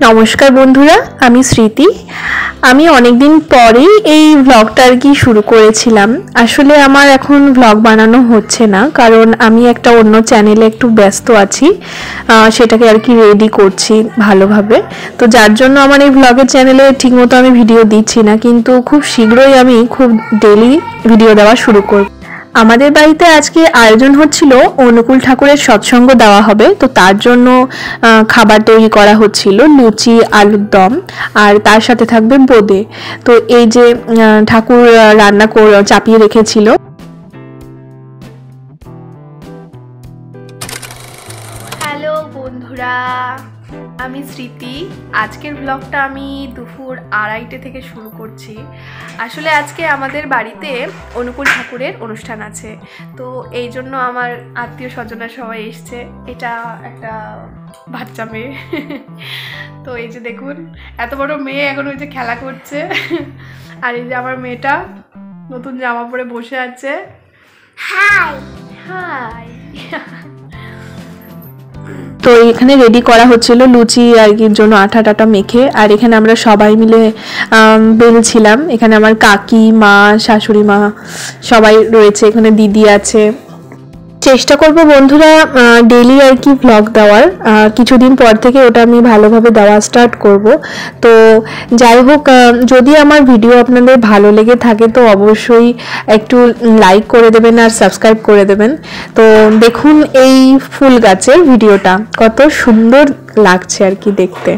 নমস্কার বন্ধুরা, আমি স্মৃতি। আমি অনেকদিন পরেই এই ভ্লগটা আর কি শুরু করেছিলাম। আসলে আমার এখন ভ্লগ বানানো হচ্ছে না, কারণ আমি একটা অন্য চ্যানেলে একটু ব্যস্ত আছি, সেটাকে আর কি রেডি করছি ভালোভাবে। তো যার জন্য আমার এই ভ্লগের চ্যানেলে ঠিকমতো আমি ভিডিও দিচ্ছি না, কিন্তু খুব শীঘ্রই আমি খুব ডেইলি ভিডিও দেওয়া শুরু করব। আমাদের বাড়িতে আজকে আয়োজন হচ্ছিল, অনুকূল ঠাকুরের সৎসঙ্গ দেওয়া হবে, তো তার জন্য খাবার তৈরি করা হচ্ছিল, লুচি, আলুর দম, আর তার সাথে থাকবে বোঁদে। তো এই যে ঠাকুর রান্না চাপিয়ে রেখেছিল। হ্যালো বন্ধুরা, আমি স্মৃতি। আজকের ব্লগটা আমি দুপুর 2:30 থেকে শুরু করছি। আসলে আজকে আমাদের বাড়িতে অনুকূল ঠাকুরের অনুষ্ঠান আছে, তো এই জন্য আমার আত্মীয় স্বজনরা সবাই এসছে। এটা একটা বাচ্চা মেয়ে, তো এই যে দেখুন এত বড় মেয়ে এখন ওই যে খেলা করছে, আর এই যে আমার মেয়েটা নতুন জামা পরে বসে আছে। High high. তো এখানে রেডি করা হচ্ছিল লুচি আর কি জন্য আটা মেখে, আর এখানে আমরা সবাই মিলে বেলছিলাম। এখানে আমার কাকি, মা, শাশুড়ি মা সবাই রয়েছে, এখানে দিদি আছে। চেষ্টা করব বন্ধুরা ডেইলি আর কি ভ্লগ দেওয়ার, কিছুদিন পর থেকে ওটা আমি ভালোভাবে দেওয়া স্টার্ট করব। তো যাই হোক, যদি আমার ভিডিও আপনাদের ভালো লেগে থাকে তো অবশ্যই একটু লাইক করে দেবেন আর সাবস্ক্রাইব করে দেবেন। তো দেখুন এই ফুল গাছের ভিডিওটা কত সুন্দর লাগছে আর কি দেখতে।